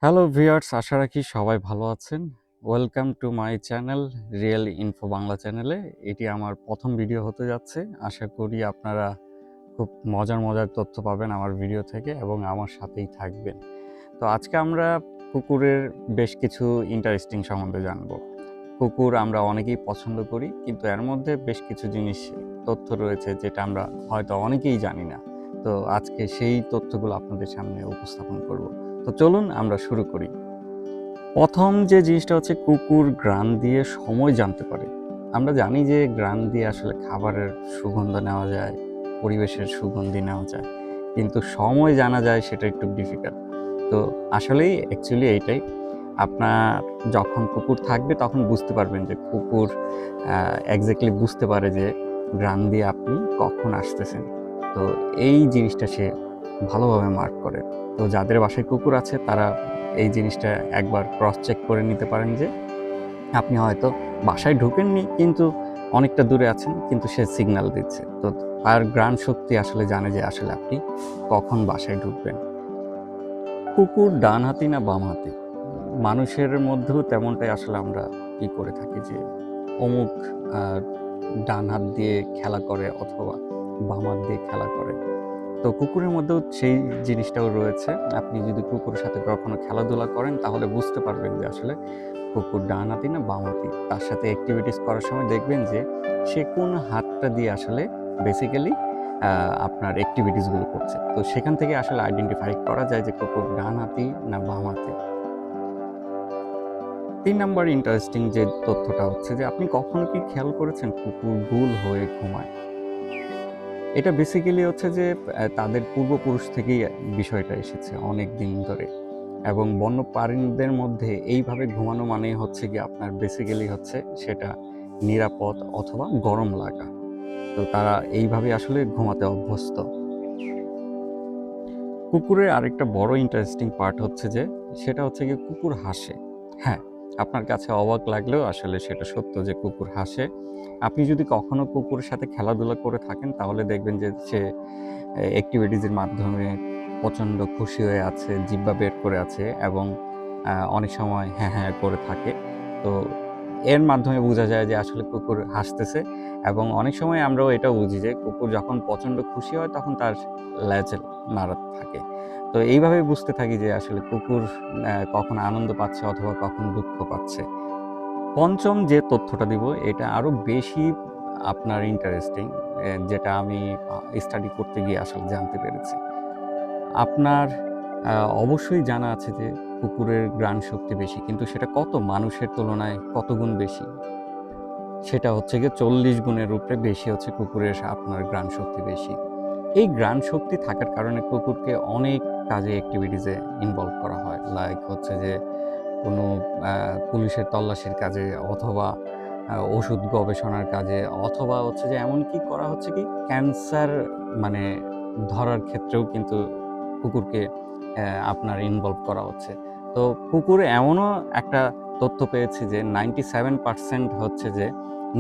Hello viewers, আশা রাখি সবাই ভালো আছেন। Welcome to my channel real info Bangla চ্যানেলে। এটি আমার প্রথম ভিডিও হতে যাচ্ছে। আশা করি আপনারা খুব মজার মজার তথ্য পাবেন আমার ভিডিও থেকে এবং আমার সাথেই থাকবেন। তো আজকে আমরা কুকুরের বেশ কিছু ইন্টারেস্টিং সম্বন্ধে জানব। কুকুর আমরা অনেকেই পছন্দ করি, কিন্তু এর মধ্যে বেশ কিছু জিনিস তথ্য রয়েছে যেটা আমরা হয়তো অনেকেই জানি না। তো আজকে সেই তথ্যগুলো আপনাদের সামনে উপস্থাপন করব। তো চলুন আমরা শুরু করি। প্রথম যে জিনিসটা হচ্ছে কুকুর ঘ্রাণ দিয়ে সময় জানতে পারে। আমরা জানি যে ঘ্রাণ দিয়ে আসলে খাবারের সুগন্ধ নেওয়া যায়, পরিবেশের সুগন্ধি নেওয়া যায়, কিন্তু সময় জানা যায় সেটা একটু ডিফিকাল্ট। তো আসলেই অ্যাকচুয়ালি এইটাই, আপনার যখন কুকুর থাকবে তখন বুঝতে পারবেন যে কুকুর এক্স্যাক্টলি বুঝতে পারে যে ঘ্রাণ দিয়ে আপনি কখন আসতেছেন। তো এই জিনিসটা সে ভালোভাবে মার্ক করে। তো যাদের বাসায় কুকুর আছে তারা এই জিনিসটা একবার ক্রস চেক করে নিতে পারেন যে আপনি হয়তো বাসায় ঢুকেননি, কিন্তু অনেকটা দূরে আছেন, কিন্তু সে সিগন্যাল দিচ্ছে। তো তার ঘ্রাণ শক্তি আসলে জানে যে আসলে আপনি কখন বাসায় ঢুকবেন। কুকুর ডান হাতি না বাম হাতি? মানুষের মধ্যেও তেমনটাই আসলে আমরা করে থাকি যে অমুক ডান হাত দিয়ে খেলা করে অথবা বাম হাত দিয়ে খেলা করে। তো কুকুরের মধ্যেও সেই জিনিসটাও রয়েছে। আপনি যদি কুকুরের সাথে কখনো খেলাধুলা করেন তাহলে বুঝতে পারবেন যে আসলে কুকুর ডান হাতি না বাম হাতি। তার সাথে অ্যাক্টিভিটিস করার সময় দেখবেন যে সে কোন হাতটা দিয়ে আসলে বেসিক্যালি আপনার অ্যাক্টিভিটিসগুলো করছে। তো সেখান থেকে আসলে আইডেন্টিফাই করা যায় যে কুকুর ডান হাতি না বাম হাতি। ৩ নাম্বার ইন্টারেস্টিং যে তথ্যটা হচ্ছে যে আপনি কখনো কি খেয়াল করেছেন কুকুর গোল হয়ে ঘুমায়? এটা বেসিক্যালি হচ্ছে যে তাদের পূর্বপুরুষ থেকেই বিষয়টা এসেছে অনেক দিন ধরে, এবং বন্যপ্রাণীদের মধ্যে এইভাবে ঘুমানো মানেই হচ্ছে গিয়ে আপনার বেসিক্যালি হচ্ছে সেটা নিরাপদ অথবা গরম লাগা। তো তারা এইভাবে আসলে ঘুমাতে অভ্যস্ত। কুকুরের আরেকটা বড় ইন্টারেস্টিং পার্ট হচ্ছে যে সেটা হচ্ছে গিয়ে কুকুর হাসে। হ্যাঁ, আপনার কাছে অবাক লাগলেও আসলে সেটা সত্য যে কুকুর হাসে। আপনি যদি কখনো কুকুরের সাথে খেলাধুলা করে থাকেন তাহলে দেখবেন যে সে অ্যাক্টিভিটিজের মাধ্যমে প্রচণ্ড খুশি হয়ে আছে, জিহ্বা বের করে আছে এবং অনেক সময় হ্যাঁ, হ্যাঁ করে থাকে। তো এর মাধ্যমে বোঝা যায় যে আসলে কুকুর হাসতেছে, এবং অনেক সময় আমরাও এটাও বুঝি যে কুকুর যখন প্রচণ্ড খুশি হয় তখন তার ল্যাজ নাড়াতে থাকে। তো এইভাবেই বুঝতে থাকি যে আসলে কুকুর কখন আনন্দ পাচ্ছে অথবা কখন দুঃখ পাচ্ছে। পঞ্চম যে তথ্যটা দিব এটা আরও বেশি আপনার ইন্টারেস্টিং, যেটা আমি স্টাডি করতে গিয়ে আসলে জানতে পেরেছি। আপনার অবশ্যই জানা আছে যে কুকুরের ঘ্রাণ শক্তি বেশি, কিন্তু সেটা কত মানুষের তুলনায় কত গুণ বেশি? সেটা হচ্ছে গিয়ে 40 গুণের উপরে বেশি হচ্ছে কুকুরের আপনার ঘ্রাণ শক্তি বেশি। এই ঘ্রাণ শক্তি থাকার কারণে কুকুরকে অনেক কাজে অ্যাক্টিভিটিসে ইনভলভ করা হয়। লাইক হচ্ছে যে কোনো পুলিশের তল্লাশির কাজে অথবা ওষুধ গবেষণার কাজে, অথবা হচ্ছে যে এমনকি করা হচ্ছে কি ক্যান্সার মানে ধরার ক্ষেত্রেও কিন্তু কুকুরকে আপনার ইনভলভ করা হচ্ছে। তো কুকুর এমনও একটা তথ্য পেয়েছি যে 97% হচ্ছে যে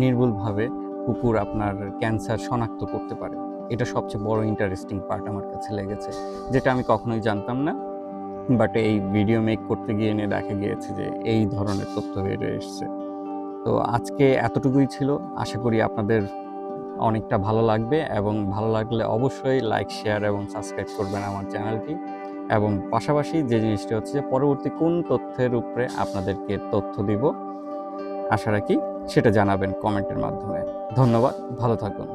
নির্ভুলভাবে কুকুর আপনার ক্যান্সার শনাক্ত করতে পারে। এটা সবচেয়ে বড় ইন্টারেস্টিং পার্ট আমার কাছে লেগেছে, যেটা আমি কখনোই জানতাম না। বাট এই ভিডিও মেক করতে গিয়ে এনে দেখা গিয়েছে যে এই ধরনের তথ্য বেরিয়ে এসছে। তো আজকে এতটুকুই ছিল। আশা করি আপনাদের অনেকটা ভালো লাগবে, এবং ভালো লাগলে অবশ্যই লাইক, শেয়ার এবং সাবস্ক্রাইব করবেন আমার চ্যানেলটি। এবং পাশাপাশি যে জিনিসটি হচ্ছে যে পরবর্তী কোন তথ্যের উপরে আপনাদেরকে তথ্য দিব আশা রাখি সেটা জানাবেন কমেন্টের মাধ্যমে। ধন্যবাদ, ভালো থাকুন।